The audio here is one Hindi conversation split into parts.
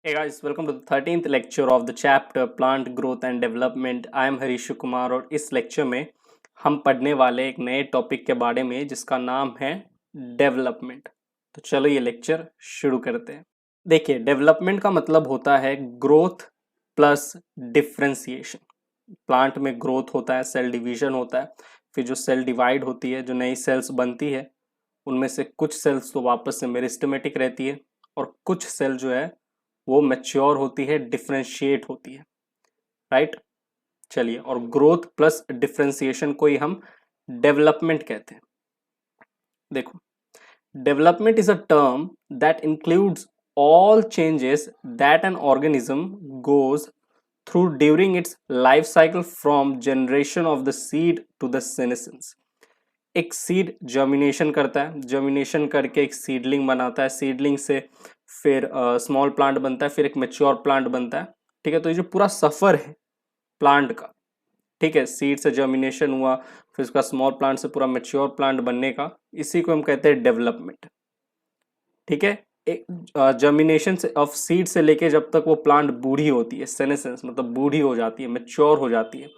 Hey guys, welcome to the 13th lecture of the chapter Plant Growth and Development. I am Harish Kumar और इस लेक्चर में हम पढ़ने वाले एक नए टॉपिक के बारे में जिसका नाम है डेवलपमेंट। तो चलो ये लेक्चर शुरू करते हैं। देखिए, डेवलपमेंट का मतलब होता है ग्रोथ प्लस डिफ्रेंसिएशन। प्लांट में ग्रोथ होता है, सेल डिवीजन होता है, फिर जो सेल डिवाइड होती है, जो नई सेल्स बनती है, उनमें से कुछ सेल्स तो वापस से मेरिस्टेमेटिक रहती है और कुछ सेल जो है वो मैच्योर होती है, डिफ्रेंशिएट होती है। राइट, चलिए, और ग्रोथ प्लस डिफ्रेंसिएशन को ही हम डेवलपमेंट कहते हैं। देखो, development is a term that includes all changes that an organism goes through during its life cycle from generation of the seed to the senescence। एक सीड जर्मिनेशन करता है, जर्मिनेशन करके एक सीडलिंग बनाता है, सीडलिंग से फिर स्मॉल प्लांट बनता है, फिर एक मेच्योर प्लांट बनता है। ठीक है, तो ये जो पूरा सफर है प्लांट का, ठीक है, सीड से जर्मिनेशन हुआ, फिर उसका स्मॉल प्लांट से पूरा मेच्योर प्लांट बनने का, इसी को हम कहते हैं डेवलपमेंट। ठीक है, एक जर्मिनेशन से ऑफ सीड से लेके जब तक वो प्लांट बूढ़ी होती है, सेनेसेंस मतलब बूढ़ी हो जाती है, मेच्योर हो जाती है,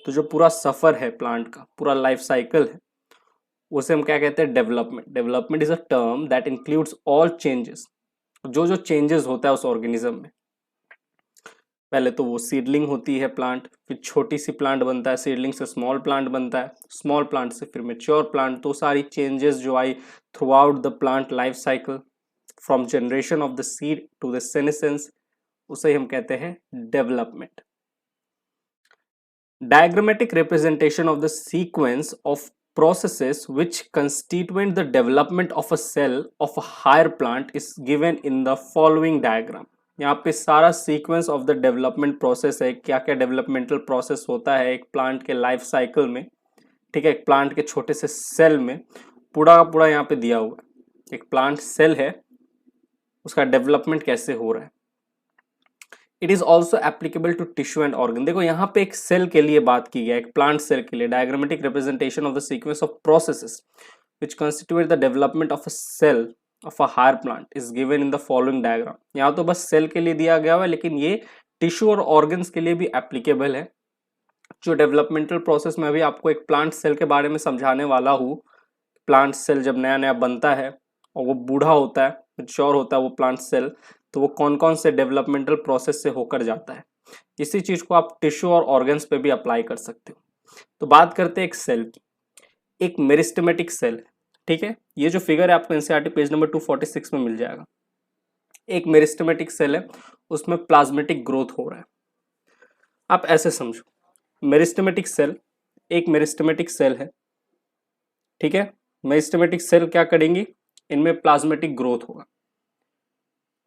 तो जो पूरा सफर है प्लांट का, पूरा लाइफ साइकिल है, उसे हम क्या कहते हैं? Development. Development is a term that includes all changes, जो जो चेंजेस होता है उस ऑर्गेनिज्म में। पहले तो वो सीडलिंग होती है प्लांट, फिर छोटी सी प्लांट बनता है, सीडलिंग से स्मॉल प्लांट बनता है, स्मॉल प्लांट से फिर मेच्योर प्लांट। तो सारी चेंजेस जो आई throughout the plant life cycle from generation of the seed to the senescence, उसे हम कहते हैं development. Diagrammatic representation of the sequence of processes which constitute the development of a cell of a higher plant is given in the following diagram। यहाँ पे सारा sequence of the development process है, क्या क्या डेवलपमेंटल प्रोसेस होता है एक प्लांट के लाइफ साइकिल में। ठीक है, एक प्लांट के छोटे से सेल में पूरा का पूरा यहाँ पे दिया हुआ है। एक प्लांट सेल है, उसका डेवलपमेंट कैसे हो रहा है। It is also applicable to tissue and organ. देखो, यहाँ पे एक सेल के लिए बात की गई है, एक प्लांट सेल के लिए। Diagrammatic representation of the sequence of processes which constitute the development of a cell of a higher plant is given in the following diagram। यहाँ तो बस सेल के लिए दिया गया हुआ है, लेकिन ये टिश्यू और ऑर्गन्स के लिए भी एप्लीकेबल है। जो डेवलपमेंटल प्रोसेस में अभी आपको एक प्लांट सेल के बारे में समझाने वाला हूँ। प्लांट सेल जब नया नया बनता है और वो बूढ़ा होता है, मैच्योर होता है वो प्लांट सेल, तो वो कौन कौन से डेवलपमेंटल प्रोसेस से होकर जाता है, इसी चीज को आप टिश्यू और ऑर्गन्स पे भी अप्लाई कर सकते हो। तो बात करते हैं एक सेल की। एक मेरिस्टेमेटिक सेल है, ठीक है, ये जो फिगर है आपको एनसीईआरटी पेज नंबर 246 में मिल जाएगा। एक मेरिस्टेमेटिक सेल है, उसमें प्लाज्मेटिक ग्रोथ हो रहा है। आप ऐसे समझो, मेरिस्टेमेटिक सेल, एक मेरिस्टेमेटिक सेल है, ठीक है, मेरिस्टेमेटिक सेल क्या करेंगी, इनमें प्लाज्मेटिक ग्रोथ होगा।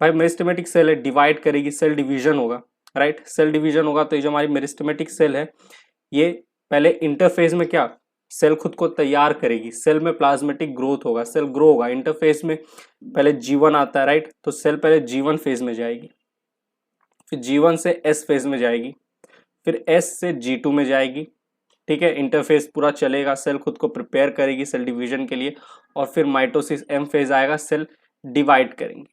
भाई मेरिस्टेमेटिक सेल है, डिवाइड करेगी, सेल डिवीजन होगा। राइट, सेल डिवीजन होगा तो ये जो हमारी मेरिस्टेमेटिक सेल है, ये पहले इंटरफेज में क्या, सेल खुद को तैयार करेगी, सेल में प्लाज्मेटिक ग्रोथ होगा, सेल ग्रो होगा। इंटरफेज में पहले जीवन आता है, राइट, तो सेल पहले जीवन फेज में जाएगी, फिर जीवन से एस फेज में जाएगी, फिर एस से G2 में जाएगी। ठीक है, इंटरफेस पूरा चलेगा, सेल खुद को प्रिपेयर करेगी सेल डिवीजन के लिए, और फिर माइटोसिस M फेज आएगा, सेल डिवाइड करेंगे।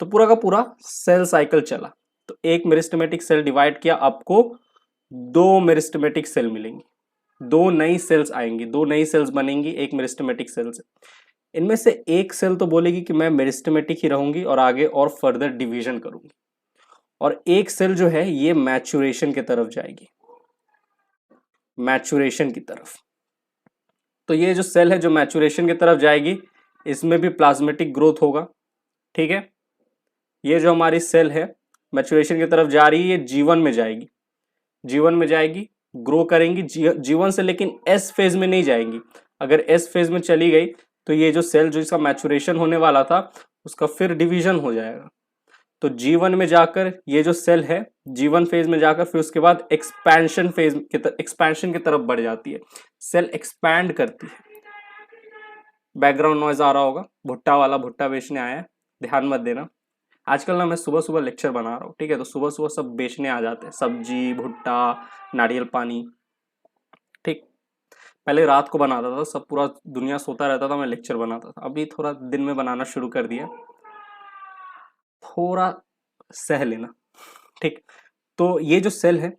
तो पूरा का पूरा सेल साइकिल चला। तो एक मेरिस्टेमेटिक सेल डिवाइड किया, आपको दो मेरिस्टेमेटिक सेल मिलेंगी, दो नई सेल्स आएंगी, दो नई सेल्स बनेंगी एक मेरिस्टेमेटिक सेल से। इनमें से एक सेल तो बोलेगी कि मैं मेरिस्टेमेटिक ही रहूंगी और आगे और फर्दर डिवीजन करूंगी, और एक सेल जो है ये मैचुरेशन की तरफ जाएगी, मैचुरेशन की तरफ। तो ये जो सेल है जो मैचुरेशन की तरफ जाएगी, इसमें भी प्लाज्मेटिक ग्रोथ होगा। ठीक है, ये जो हमारी सेल है मैचुरेशन की तरफ जा रही है, ये जीवन में जाएगी, जीवन में जाएगी, ग्रो करेंगी जीवन से, लेकिन एस फेज में नहीं जाएंगी। अगर एस फेज में चली गई तो ये जो सेल जो इसका मैचुरेशन होने वाला था उसका फिर डिवीजन हो जाएगा। तो जीवन में जाकर ये जो सेल है जीवन फेज में जाकर फिर उसके बाद एक्सपेंशन फेज एक्सपेंशन की तरफ बढ़ जाती है, सेल एक्सपैंड करती है। बैकग्राउंड नॉइज आ रहा होगा, भुट्टा वाला भुट्टा बेचने आया है, ध्यान मत देना। आजकल ना मैं सुबह सुबह लेक्चर बना रहा हूँ, ठीक है, तो सुबह सुबह सब बेचने आ जाते हैं, सब्जी, भुट्टा, नारियल पानी। ठीक, पहले रात को बनाता था, सब पूरा दुनिया सोता रहता था, मैं लेक्चर बनाता था। अभी थोड़ा दिन में बनाना शुरू कर दिया, थोड़ा सह लेना। ठीक, तो ये जो सेल है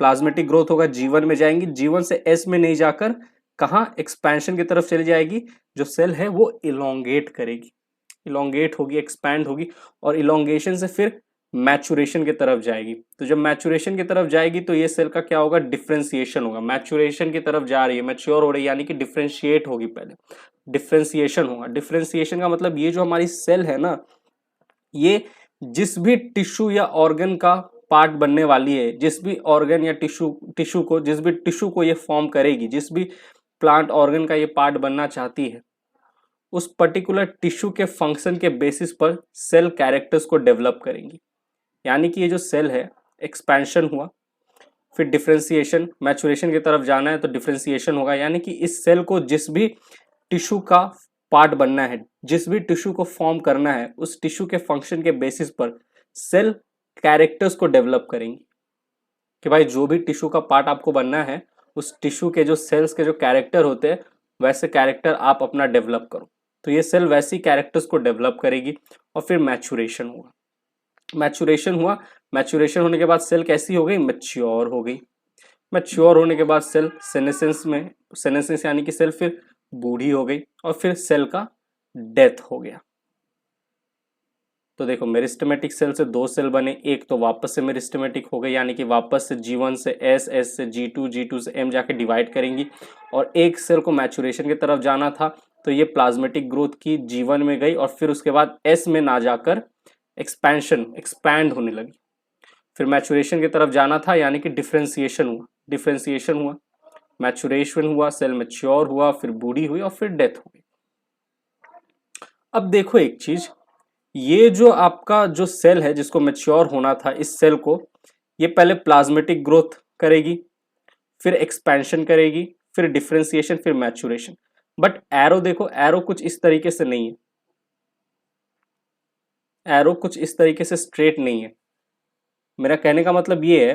प्लाज्मेटिक ग्रोथ होगा, जीवन में जाएंगी, जीवन से एस में नहीं जाकर कहाँ एक्सपेंशन की तरफ चली जाएगी। जो सेल है वो इलोंगेट करेगी, इलोंगेट होगी, एक्सपैंड होगी, और इलोंगेशन से फिर मैचुरेशन की तरफ जाएगी। तो जब मैचुरेशन की तरफ जाएगी तो ये सेल का क्या होगा, डिफ्रेंसिएशन होगा। मैचुरेशन की तरफ जा रही है, मैच्योर हो रही है, यानी कि डिफ्रेंशिएट होगी, पहले डिफ्रेंसिएशन होगा। डिफ्रेंसिएशन का मतलब ये जो हमारी सेल है ना, ये जिस भी टिश्यू या ऑर्गन का पार्ट बनने वाली है, जिस भी ऑर्गन या टिश्यू को, जिस भी टिश्यू को ये फॉर्म करेगी, जिस भी प्लांट ऑर्गन का ये पार्ट बनना चाहती है, उस पर्टिकुलर टिश्यू के फंक्शन के बेसिस पर सेल कैरेक्टर्स को डेवलप करेंगी। यानी कि ये जो सेल है, एक्सपेंशन हुआ, फिर डिफ्रेंसिएशन, मैचुरेशन की तरफ जाना है तो डिफ्रेंसिएशन होगा। यानी कि इस सेल को जिस भी टिश्यू का पार्ट बनना है, जिस भी टिश्यू को फॉर्म करना है, उस टिश्यू के फंक्शन के बेसिस पर सेल कैरेक्टर्स को डेवलप करेंगी कि भाई जो भी टिश्यू का पार्ट आपको बनना है, उस टिश्यू के जो सेल्स के जो कैरेक्टर होते हैं, वैसे कैरेक्टर आप अपना डेवलप करो। तो ये सेल वैसी कैरेक्टर्स को डेवलप करेगी और फिर मैचुरेशन होगा। मैचुरेशन हुआ, मैचुरेशन होने के बाद सेल कैसी हो गई, मैच्योर हो गई। मैच्योर होने के बाद सेल सेनेसेंस में, सेनेसेंस यानी कि सेल फिर बूढ़ी हो गई और फिर सेल का डेथ हो गया। तो देखो मेरिस्टेमेटिक सेल से दो सेल बने, एक तो वापस से मेरिस्टेमेटिक हो गई, यानी कि वापस से G1 से S, S से G2, G2 से M जाके डिवाइड करेंगी, और एक सेल को मैचुरेशन की तरफ जाना था तो ये प्लाज्मेटिक ग्रोथ की G1 में गई और फिर उसके बाद S में ना जाकर एक्सपेंशन, एक्सपैंड होने लगी। फिर मैचुरेशन की तरफ जाना था, यानी कि डिफ्रेंसिएशन हुआ, डिफ्रेंसिएशन हुआ, मैचुरेशन हुआ, सेल मैच्योर हुआ, फिर बूढ़ी हुई और फिर डेथ हो गई। अब देखो एक चीज, ये जो आपका जो सेल है जिसको मैच्योर होना था, इस सेल को ये पहले प्लाज्मेटिक ग्रोथ करेगी, फिर एक्सपेंशन करेगी, फिर डिफ्रेंसिएशन, फिर मैचुरेशन। बट एरो देखो, एरो कुछ इस तरीके से नहीं है, एरो कुछ इस तरीके से स्ट्रेट नहीं है। मेरा कहने का मतलब ये है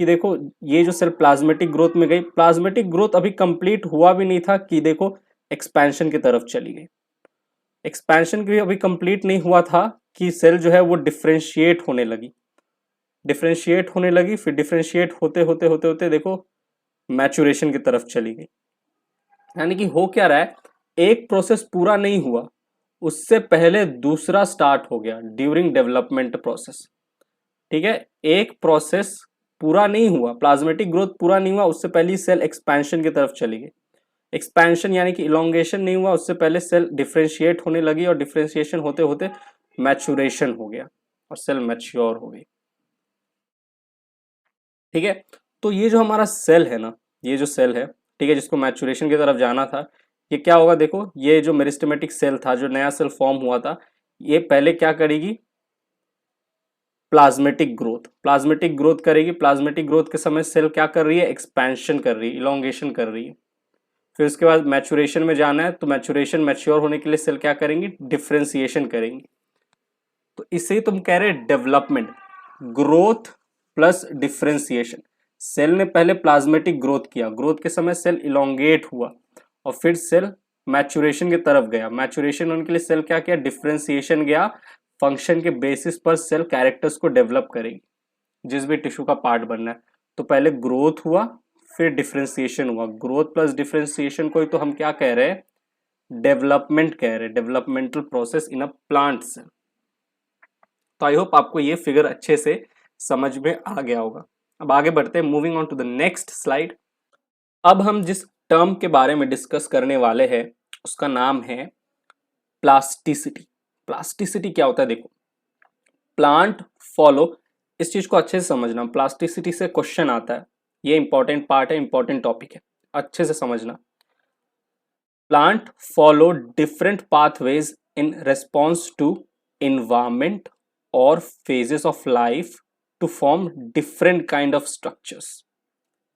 कि देखो ये जो सेल प्लाज्मेटिक ग्रोथ में गई, प्लाज्मेटिक ग्रोथ अभी कंप्लीट हुआ भी नहीं था कि देखो एक्सपेंशन की तरफ चली गई। एक्सपेंशन भी अभी कंप्लीट नहीं हुआ था कि सेल जो है वो डिफ्रेंशिएट होने लगी, डिफ्रेंशिएट होने लगी, फिर डिफ्रेंशिएट होते होते होते होते देखो मैचुरेशन की तरफ चली गई। यानी कि हो क्या रहा है, एक प्रोसेस पूरा नहीं हुआ, उससे पहले दूसरा स्टार्ट हो गया ड्यूरिंग डेवलपमेंट प्रोसेस। ठीक है, एक प्रोसेस पूरा नहीं हुआ, प्लाज्मेटिक ग्रोथ पूरा नहीं हुआ, उससे पहले सेल एक्सपेंशन की तरफ चली गई। एक्सपेंशन यानी कि इलोंगेशन नहीं हुआ, उससे पहले सेल डिफ्रेंशिएट होने लगी और डिफ्रेंशिएशन होते होते मैचुरेशन हो गया और सेल मैच्योर हो गई। ठीक है, तो ये जो हमारा सेल है ना, ये जो सेल है, ठीक है, जिसको मैचुरेशन की तरफ जाना था, ये क्या होगा, देखो ये जो मेरिस्टेमेटिक सेल था, जो नया सेल फॉर्म हुआ था, ये पहले क्या करेगी, प्लाज्मेटिक ग्रोथ, प्लाज्मेटिक ग्रोथ करेगी। प्लाज्मेटिक ग्रोथ के समय सेल क्या कर रही है, एक्सपेंशन कर रही है, इलोंगेशन कर रही है। फिर उसके बाद मैचुरेशन में जाना है, तो मैचुरेशन, मैच्योर होने के लिए सेल क्या करेंगी, डिफ्रेंसिएशन करेंगी। तो इससे ही तुम कह रहे हैं development, growth plus differentiation. Cell ने पहले प्लाज्मेटिक ग्रोथ किया, ग्रोथ के समय सेल इलोंगेट हुआ और फिर सेल मैचुरेशन की तरफ गया, मैचुरेशन होने के लिए सेल क्या किया, डिफ्रेंसिएशन गया। फंक्शन के बेसिस पर सेल कैरेक्टर्स को डेवलप करेगी, जिस भी टिश्यू का पार्ट बनना है। तो पहले ग्रोथ हुआ, फिर डिफ्रेंसिएशन हुआ। ग्रोथ प्लस डिफ्रेंसिएशन को ही तो हम क्या कह रहे हैं, डेवलपमेंट कह रहे हैं, developmental process in a plant cell. तो आई होप आपको ये फिगर अच्छे से समझ में आ गया होगा। अब आगे बढ़ते हैं, moving on to the next slide. अब हम जिस टर्म के बारे में डिस्कस करने वाले हैं उसका नाम है प्लास्टिसिटी। प्लास्टिसिटी क्या होता है, देखो प्लांट फॉलो, इस चीज को अच्छे से समझना, प्लास्टिसिटी से क्वेश्चन आता है, ये इंपॉर्टेंट पार्ट है, इंपॉर्टेंट टॉपिक है, अच्छे से समझना। Plant follow different pathways in response to environment or phases of life to form different kind of structures.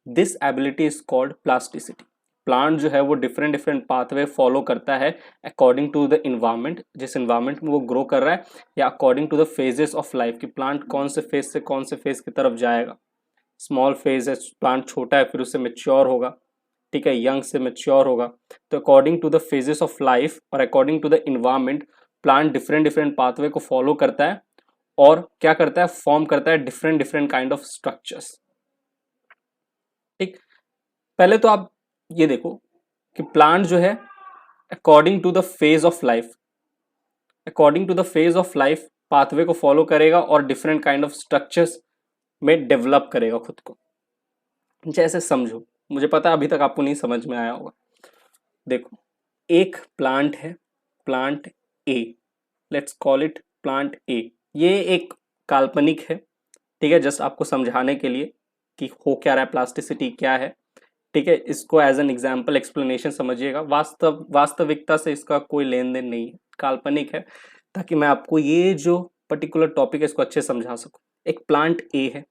This ability is called plasticity. Plant जो है वो डिफरेंट डिफरेंट पाथवे फॉलो करता है अकॉर्डिंग टू द इन्वायरमेंट, जिस इन्वायरमेंट में वो ग्रो कर रहा है, या according to the phases of life कि प्लांट कौन से फेज से कौन से फेज की तरफ जाएगा। स्मॉल फेज है, प्लांट छोटा है, फिर उससे मेच्योर होगा, ठीक है, यंग से मेच्योर होगा। तो according to the phases of life और according to the environment plant different different pathway को फॉलो करता है और क्या करता है, फॉर्म करता है different different kind of structures. ठीक, पहले तो आप ये देखो कि प्लांट जो है according to the phase of life, according to the phase of life pathway को फॉलो करेगा और डिफरेंट काइंड ऑफ स्ट्रक्चर्स में डेवलप करेगा खुद को। जैसे समझो, मुझे पता है अभी तक आपको नहीं समझ में आया होगा। देखो, एक प्लांट है, plant A, let's call it plant A. ये एक काल्पनिक है, ठीक है, जस्ट आपको समझाने के लिए कि हो क्या रहा है, प्लास्टिसिटी क्या है। ठीक है, इसको एज एन एग्जाम्पल एक्सप्लेनेशन समझिएगा, वास्तविकता से इसका कोई लेन देन नहीं है, काल्पनिक है, ताकि मैं आपको ये जो पर्टिकुलर टॉपिक है इसको अच्छे समझा सकूं। एक प्लांट ए है,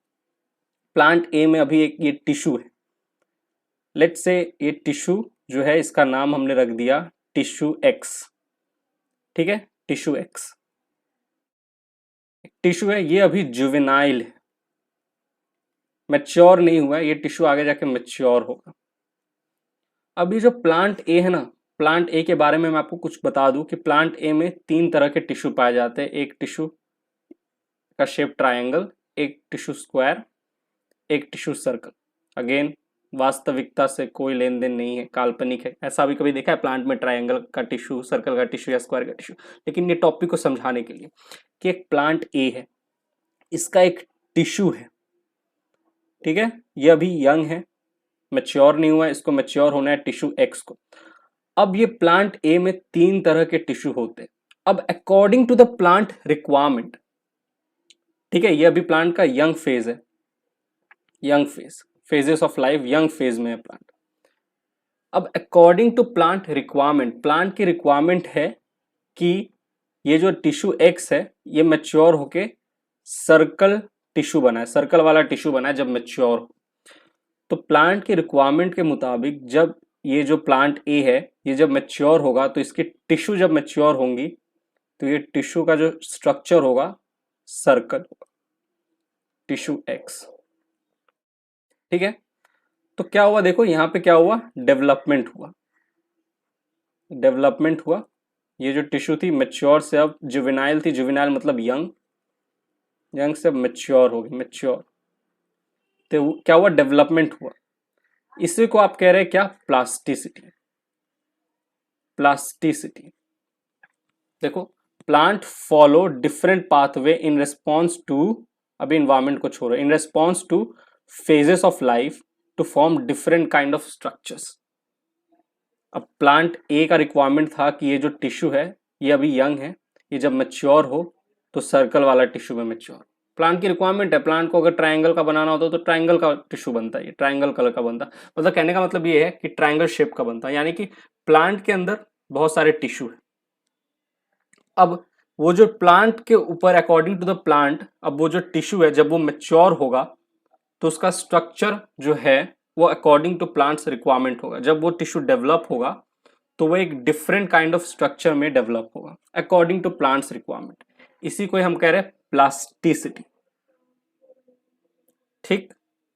प्लांट ए में अभी एक ये टिश्यू है, लेट्स से ये टिश्यू जो है इसका नाम हमने रख दिया टिश्यू एक्स। ठीक है, टिश्यू एक्स टिश्यू है, ये अभी जुवेनाइल है, मैच्योर नहीं हुआ है, ये टिश्यू आगे जाके मैच्योर होगा। अब ये जो प्लांट ए है ना, प्लांट ए के बारे में मैं आपको कुछ बता दूं कि प्लांट ए में 3 तरह के टिश्यू पाए जाते हैं। एक टिश्यू का शेप ट्रायंगल, एक टिश्यू स्क्वायर, एक टिश्यू सर्कल। अगेन वास्तविकता से कोई लेन देन नहीं है, काल्पनिक है। ऐसा भी कभी देखा है प्लांट में ट्रायंगल का टिश्यू, सर्कल का टिश्यू या स्क्वायर का टिश्यू? लेकिन ये टॉपिक को समझाने के लिए कि एक प्लांट ए है, इसका एक टिश्यू है, ठीक है, ये अभी यंग है, मैच्योर नहीं हुआ है, इसको मैच्योर होना है टिश्यू एक्स को। अब ये प्लांट ए में 3 तरह के टिश्यू होते हैं। अब according to the plant requirement, ठीक है, ये अभी प्लांट का यंग फेज है, young phase, phases of life young phase में है प्लांट। अब according to plant requirement, plant की रिक्वायरमेंट है कि ये जो टिश्यू एक्स है ये मैच्योर होके सर्कल टिश्यू बना है, सर्कल वाला टिश्यू बना है जब मैच्योर हो। तो प्लांट की रिक्वायरमेंट के मुताबिक जब ये जो प्लांट ए है ये जब मैच्योर होगा तो इसकी टिश्यू जब मैच्योर होंगी तो ये टिश्यू का जो स्ट्रक्चर होगा सर्कल होगा, टिश्यू एक्स। ठीक है, तो क्या हुआ, देखो यहां पे क्या हुआ, डेवलपमेंट हुआ, डेवलपमेंट हुआ। ये जो टिश्यू थी मैच्योर से अब जुवेनाइल थी, जुवेनाइल मतलब यंग, यंग से अब मैच्योर होगी, मैच्योर। तो क्या हुआ, डेवलपमेंट हुआ। इसी को आप कह रहे हैं क्या, प्लास्टिसिटी, प्लास्टिसिटी। देखो, plant follow different pathway in response to, अभी इन्वायरमेंट को छोड़ो, in response to phases of life to form different kind of structures. अब प्लांट ए का रिक्वायरमेंट था कि ये जो टिश्यू है ये अभी यंग है, ये जब मैच्योर हो तो सर्कल वाला टिश्यू में मैच्योर। प्लांट की रिक्वायरमेंट है, प्लांट को अगर ट्रायंगल का बनाना होता तो ट्रायंगल का टिश्यू बनता है, ये ट्रायंगल कलर का बनता। मतलब कहने का मतलब ये है कि ट्रायंगल शेप का बनता है, यानी कि प्लांट के अंदर बहुत सारे टिश्यू है। अब वो जो प्लांट के ऊपर अकॉर्डिंग टू द प्लांट, अब वो जो टिश्यू है जब वो मैच्योर होगा तो उसका स्ट्रक्चर जो है वो अकॉर्डिंग टू प्लांट्स रिक्वायरमेंट होगा। जब वो टिश्यू डेवलप होगा तो वो एक डिफरेंट काइंड ऑफ स्ट्रक्चर में डेवलप होगा अकॉर्डिंग टू प्लांट्स रिक्वायरमेंट। इसी को हम कह रहे हैं प्लास्टिसिटी। ठीक,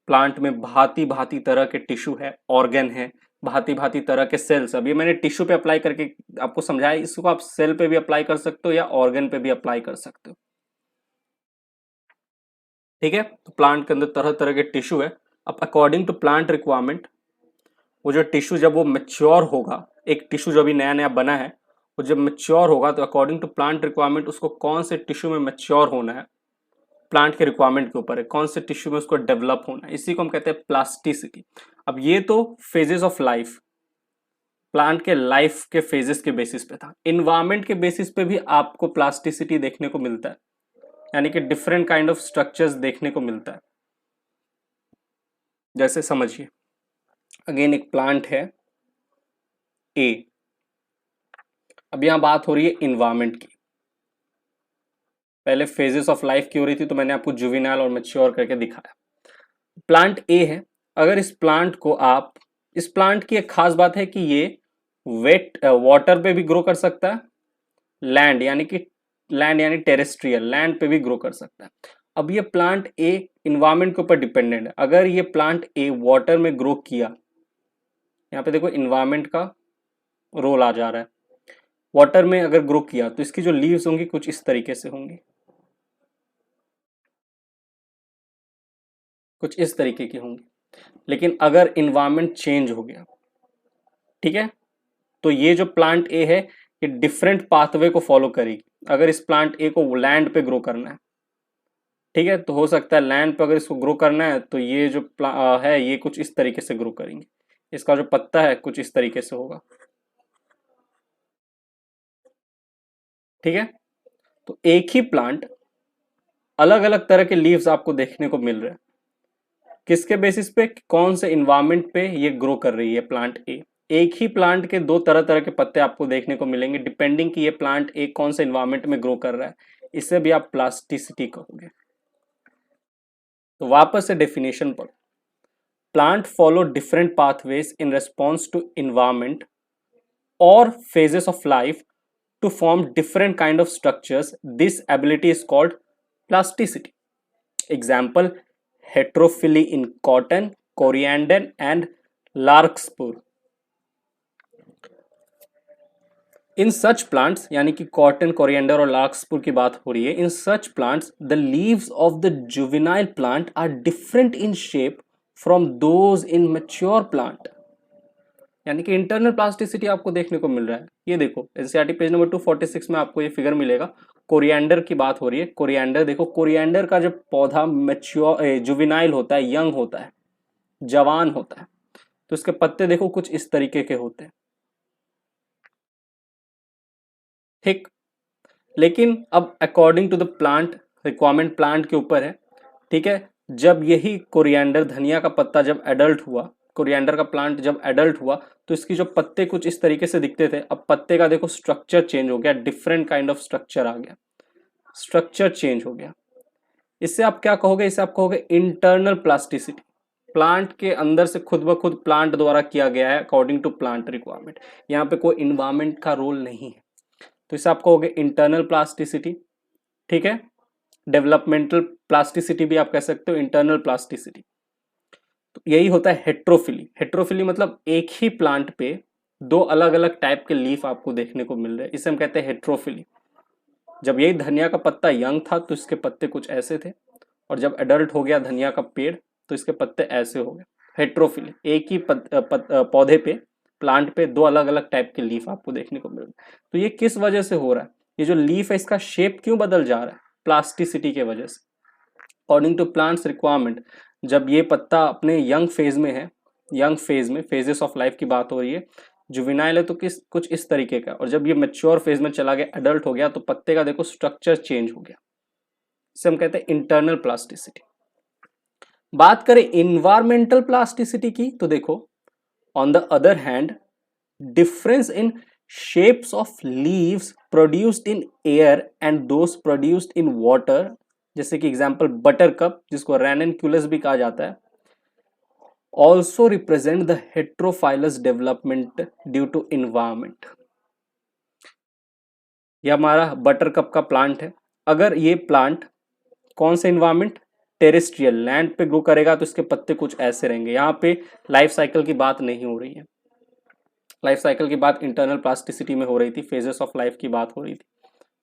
प्लांट में भांति भांति तरह के टिश्यू है, ऑर्गन है, भांति भांति तरह के सेल्स। अभी मैंने टिश्यू पे अप्लाई करके आपको समझाया, इसको आप सेल पे भी अप्लाई कर सकते हो या ऑर्गन पे भी अप्लाई कर सकते हो। ठीक है, तो प्लांट के अंदर तरह तरह के टिश्यू है। अब अकॉर्डिंग टू प्लांट रिक्वायरमेंट वो जो टिश्यू जब वो मैच्योर होगा, एक टिश्यू जो अभी नया नया बना है वो जब मैच्योर होगा तो अकॉर्डिंग टू प्लांट रिक्वायरमेंट उसको कौन से टिश्यू में मैच्योर होना है, प्लांट के रिक्वायरमेंट के ऊपर है कौन से टिश्यू में उसको डेवलप होना है। इसी को हम कहते हैं प्लास्टिसिटी। अब ये तो फेजेस ऑफ लाइफ, प्लांट के लाइफ के फेजेस के बेसिस पे था। इन्वायरमेंट के बेसिस पे भी आपको प्लास्टिसिटी देखने को मिलता है, यानी कि डिफरेंट काइंड ऑफ स्ट्रक्चर्स देखने को मिलता है। जैसे समझिए, अगेन एक प्लांट है ए, अब यहां बात हो रही है इन्वायरमेंट की, पहले फेजेस ऑफ लाइफ की हो रही थी तो मैंने आपको जुवेनाइल और मैच्योर करके दिखाया। प्लांट ए है, अगर इस प्लांट को आप, इस प्लांट की एक खास बात है कि ये वेट वाटर पे भी ग्रो कर सकता है, लैंड यानी टेरेस्ट्रियल, लैंड पे भी ग्रो कर सकता है। अब ये प्लांट ए इन्वायरमेंट के ऊपर डिपेंडेंट है। अगर ये प्लांट ए वाटर में ग्रो किया, यहाँ पे देखो इन्वायरमेंट का रोल आ जा रहा है, वाटर में अगर ग्रो किया तो इसकी जो लीव्स होंगी कुछ इस तरीके से होंगी, कुछ इस तरीके की होंगी। लेकिन अगर इन्वायरमेंट चेंज हो गया, ठीक है, तो ये जो प्लांट ए है ये डिफरेंट पाथवे को फॉलो करेगी। अगर इस प्लांट ए को लैंड पे ग्रो करना है, ठीक है, तो हो सकता है लैंड पे अगर इसको ग्रो करना है तो ये जो है ये कुछ इस तरीके से ग्रो करेंगे। इसका जो पत्ता है कुछ इस तरीके से होगा, ठीक है। तो एक ही प्लांट, अलग अलग तरह के लीव्स आपको देखने को मिल रहे हैं। किसके बेसिस पे, कौन से इन्वायरमेंट पे ये ग्रो कर रही है प्लांट ए। एक ही प्लांट के दो तरह तरह के पत्ते आपको देखने को मिलेंगे, डिपेंडिंग कि ये प्लांट ए कौन से इन्वायरमेंट में ग्रो कर रहा है। इसे भी आप प्लास्टिसिटी कहोगे। तो वापस से डेफिनेशन पर, plant follow different pathways in response to environment or phases of life to form different kind of structures. This ability is called plasticity. Example, heterophily in cotton, coriander and larkspur. In such plants, यानी कि कॉटन, कोरिएंडर और लार्कस्पुर की बात हो रही है, in such plants the leaves of the juvenile plant are different in shape from those in mature plant. यानी कि इंटरनल प्लास्टिसिटी आपको देखने को मिल रहा है। ये देखो एनसीईआरटी पेज नंबर 246 में आपको ये फिगर मिलेगा। कोरिएंडर की बात हो रही है। कोरिएंडर देखो, कोरिएंडर का जब पौधा मैच्योर जुवेनाइल होता है, यंग होता है, जवान होता है, तो इसके पत्ते देखो कुछ इस तरीके के होते हैं, ठीक। लेकिन अब according to the plant requirement plant के ऊपर है, ठीक है। जब यही कोरिएंडर, धनिया का पत्ता जब एडल्ट हुआ, कोरिएंडर का प्लांट जब एडल्ट हुआ, तो इसकी जो पत्ते कुछ इस तरीके से दिखते थे, अब पत्ते का देखो स्ट्रक्चर चेंज हो गया, डिफरेंट काइंड ऑफ स्ट्रक्चर आ गया, स्ट्रक्चर चेंज हो गया। इससे आप क्या कहोगे, इसे आप कहोगे इंटरनल प्लास्टिसिटी। प्लांट के अंदर से खुद ब खुद प्लांट द्वारा किया गया है अकॉर्डिंग टू प्लांट रिक्वायरमेंट। यहाँ पे कोई इन्वायरमेंट का रोल नहीं है, तो इसे आप कहोगे इंटरनल प्लास्टिसिटी, ठीक है। डेवलपमेंटल प्लास्टिसिटी भी आप कह सकते हो, इंटरनल प्लास्टिसिटी। तो यही होता है हेट्रोफिली। हेट्रोफिली मतलब एक ही प्लांट पे दो अलग अलग टाइप के लीफ आपको देखने को मिल रहे हैं, इसे हम कहते हैं हेट्रोफिली। जब यही धनिया का पत्ता यंग था तो इसके पत्ते कुछ ऐसे थे, और जब एडल्ट हो गया धनिया का पेड़ तो इसके पत्ते ऐसे हो गए। हेट्रोफिली, एक ही पौधे पे, प्लांट पे दो अलग अलग टाइप के लीफ आपको देखने को मिल रहे हैं। तो ये किस वजह से हो रहा है, ये जो लीफ है इसका शेप क्यों बदल जा रहा है, प्लास्टिसिटी के वजह से। अकॉर्डिंग टू प्लांट्स रिक्वायरमेंट, जब ये पत्ता अपने यंग फेज में है, यंग फेज में, फेजेस ऑफ लाइफ की बात हो रही है, जुवेनाइल है तो किस कुछ इस तरीके का, और जब ये मैच्योर फेज में चला गया, एडल्ट हो गया, तो पत्ते का देखो स्ट्रक्चर चेंज हो गया। इसे हम कहते हैं इंटरनल प्लास्टिसिटी। बात करें इन्वायरमेंटल प्लास्टिसिटी की, तो देखो on the other hand, difference in shapes of leaves produced in air and those produced in water, जैसे कि एग्जांपल बटर कप, जिसको रैननक्यूलस भी कहा जाता है, also represent the heterophyllous development due to environment. यह हमारा बटर कप का प्लांट है। अगर ये प्लांट कौन से इन्वायरमेंट, टेरेस्ट्रियल, लैंड पे ग्रो करेगा तो इसके पत्ते कुछ ऐसे रहेंगे। यहाँ पे लाइफ साइकिल की बात नहीं हो रही है, लाइफ साइकिल की बात इंटरनल प्लास्टिसिटी में हो रही थी, फेजेस ऑफ लाइफ की बात हो रही थी।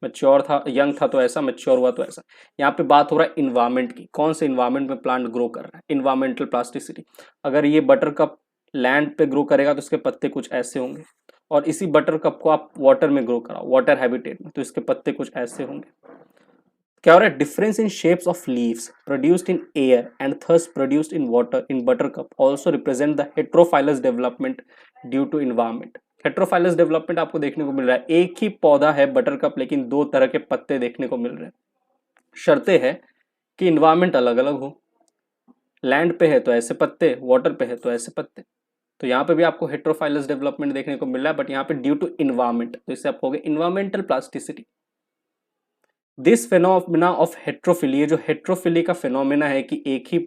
मैच्योर था, यंग था तो ऐसा, मैच्योर हुआ तो ऐसा। यहाँ पे बात हो रहा है इन्वायरमेंट की, कौन से इन्वायरमेंट में प्लांट ग्रो कर रहा है, इन्वायरमेंटल प्लास्टिसिटी। अगर ये बटर कप लैंड पे ग्रो करेगा तो इसके पत्ते कुछ ऐसे होंगे, और इसी बटर कप को आप वाटर में ग्रो कराओ, वाटर हैबिटेट में, तो इसके पत्ते कुछ ऐसे होंगे। क्या हो रहा है, difference in shapes of leaves produced in air and those produced in water in buttercup also represent the heterophyllous development due to environment. Heterophyllous development आपको देखने को मिल रहा है, एक ही पौधा है बटर कप, लेकिन दो तरह के पत्ते देखने को मिल रहे हैं। शर्तें है कि इन्वायरमेंट अलग अलग हो, लैंड पे है तो ऐसे पत्ते, वाटर पे है तो ऐसे पत्ते। तो यहाँ पे भी आपको हेट्रोफाइलस डेवलपमेंट देखने को मिल रहा है, बट यहाँ पे ड्यू टू इन्वायरमेंट, तो इससे आप कहोगे environmental plasticity. This phenomena of heterophylly, जो हेट्रोफिली का फेनोमेना है कि एक ही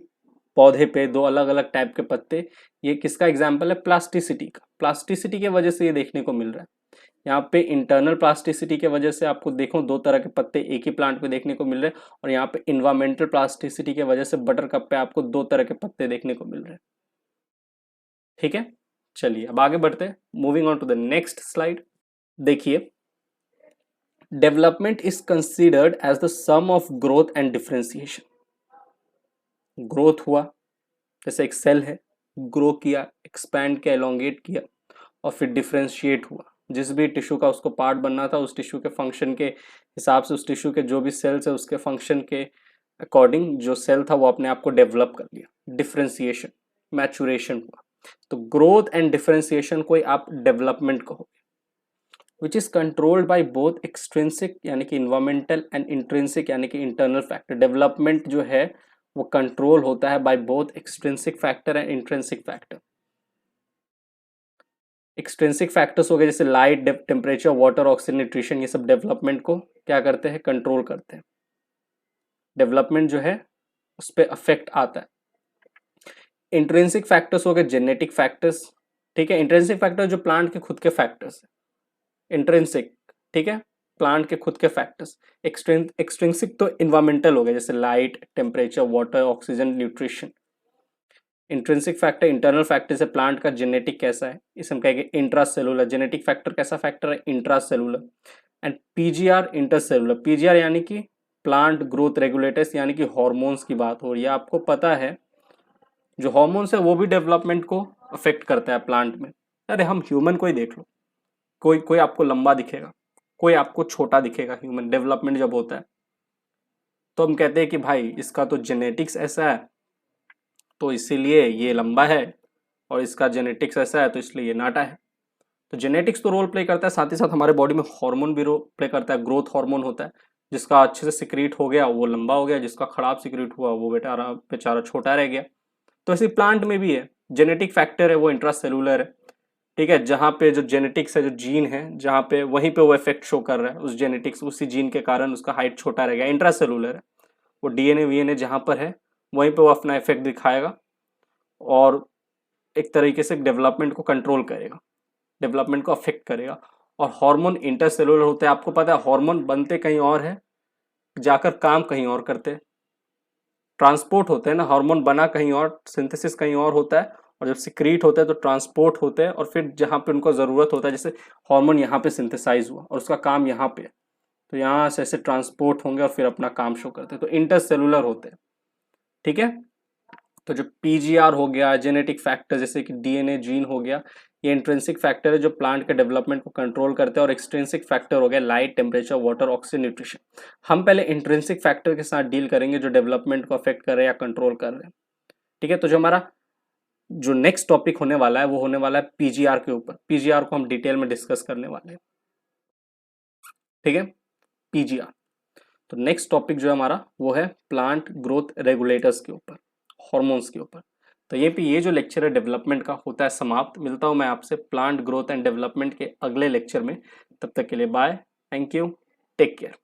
पौधे पे दो अलग अलग टाइप के पत्ते, ये किसका एग्जाम्पल है, प्लास्टिसिटी का। प्लास्टिसिटी के वजह से ये देखने को मिल रहा है। यहाँ पे इंटरनल प्लास्टिसिटी के वजह से आपको देखो दो तरह के पत्ते एक ही प्लांट पे देखने को मिल रहे हैं, और यहाँ पे इन्वायरमेंटल प्लास्टिसिटी के वजह से बटर कप पे आपको दो तरह के पत्ते देखने को मिल रहे हैं, ठीक है। चलिए अब आगे बढ़ते हैं, moving on to the next slide. देखिए, development is considered as the sum of growth and differentiation. Growth हुआ, जैसे एक सेल है, ग्रो किया, एक्सपैंड किया, एलोंगेट किया और फिर डिफ्रेंशिएट हुआ, जिस भी टिश्यू का उसको पार्ट बनना था उस टिश्यू के फंक्शन के हिसाब से, उस टिश्यू के जो भी सेल्स है उसके फंक्शन के अकॉर्डिंग जो सेल था वो अपने आप को डेवलप कर लिया, डिफ्रेंसिएशन, मैचुरेशन हुआ। तो ग्रोथ एंड डिफरेंशिएशन को आप डेवलपमेंट कहोगे, which is controlled by both extrinsic यानी कि इन्वायरमेंटल एंड इंट्रिंसिक यानी कि इंटरनल फैक्टर। डेवलपमेंट जो है वो कंट्रोल होता है by both extrinsic factor and intrinsic factor. Extrinsic factors हो गए जैसे light, temperature, water, oxygen, nutrition, ये सब डेवलपमेंट को क्या करते हैं, कंट्रोल करते हैं। डेवलपमेंट जो है उस पर अफेक्ट आता है। इंट्रिंसिक फैक्टर्स हो गए जेनेटिक फैक्टर्स, ठीक है। इंट्रिंसिक फैक्टर जो प्लांट के खुद के फैक्टर्स है, इंट्रिंसिक, ठीक है, प्लांट के खुद के फैक्टर्स। एक्सट्रिंसिक तो इन्वायरमेंटल हो गए जैसे light, temperature, water, oxygen, nutrition. Intrinsic factor internal factor से प्लांट का जेनेटिक कैसा है, इसे हम कहेंगे इंट्रासेलुलर। जेनेटिक फैक्टर कैसा फैक्टर है, intracellular. And PGR intercellular. PGR यानी कि प्लांट ग्रोथ रेगुलेटर्स यानी कि हॉर्मोन्स की बात हो रही है। आपको पता है जो हॉर्मोन्स है वो भी डेवलपमेंट को अफेक्ट करता है प्लांट में। अरे हम ह्यूमन को ही देख लो, कोई कोई आपको लंबा दिखेगा, कोई आपको छोटा दिखेगा। ह्यूमन डेवलपमेंट जब होता है तो हम कहते हैं कि भाई इसका तो जेनेटिक्स ऐसा है तो इसीलिए ये लंबा है, और इसका जेनेटिक्स ऐसा है तो इसलिए ये नाटा है। तो जेनेटिक्स तो रोल प्ले करता है, साथ ही साथ हमारे बॉडी में हार्मोन भी रोल प्ले करता है। ग्रोथ हार्मोन होता है, जिसका अच्छे से सिक्रीट हो गया वो लंबा हो गया, जिसका खराब सिक्रीट हुआ वो बेचारा बेचारा छोटा रह गया। तो ऐसे प्लांट में भी है, जेनेटिक फैक्टर है वो इंट्रासेलुलर है, ठीक है। जहाँ पे जो जेनेटिक्स है, जो जीन है, जहाँ पे वहीं पे वो इफेक्ट शो कर रहा है, उस जेनेटिक्स उसी जीन के कारण उसका हाइट छोटा रह गया, इंट्रासेलुलर है। वो डीएनए वीएनए जहाँ पर है वहीं पे वो अपना इफेक्ट दिखाएगा और एक तरीके से डेवलपमेंट को कंट्रोल करेगा, डेवलपमेंट को अफेक्ट करेगा। और हार्मोन इंटरसेलुलर होते हैं। आपको पता है हार्मोन बनते कहीं और है, जाकर काम कहीं और करते हैं, ट्रांसपोर्ट होते हैं ना। हार्मोन बना कहीं और, सिंथेसिस कहीं और होता है, और जब सिक्रीट होता है तो ट्रांसपोर्ट होते हैं, और फिर जहाँ पे उनको ज़रूरत होता है, जैसे हार्मोन यहाँ पे सिंथेसाइज हुआ और उसका काम यहाँ पे है, तो यहाँ से ऐसे ट्रांसपोर्ट होंगे और फिर अपना काम शो करते हैं, तो इंटरसेलुलर होते हैं, ठीक है। तो जो पीजीआर हो गया, जेनेटिक फैक्टर जैसे कि डीएनए जीन हो गया, ये इंट्रिंसिक फैक्टर है जो प्लांट के डेवलपमेंट को कंट्रोल करते हैं। और एक्सट्रिंसिक फैक्टर हो गया light, temperature, water, oxygen, nutrition. हम पहले इंट्रिंसिक फैक्टर के साथ डील करेंगे जो डेवलपमेंट को अफेक्ट कर रहे हैं या कंट्रोल कर रहे हैं, ठीक है। तो जो हमारा जो नेक्स्ट टॉपिक होने वाला है वो होने वाला है पीजीआर के ऊपर। पीजीआर को हम डिटेल में डिस्कस करने वाले हैं, ठीक है, पीजीआर। तो नेक्स्ट टॉपिक जो है हमारा वो है प्लांट ग्रोथ रेगुलेटर्स के ऊपर, हॉर्मोन्स के ऊपर। तो ये जो लेक्चर है डेवलपमेंट का होता है समाप्त। मिलता हूं मैं आपसे प्लांट ग्रोथ एंड डेवलपमेंट के अगले लेक्चर में। तब तक के लिए bye, thank you, take care.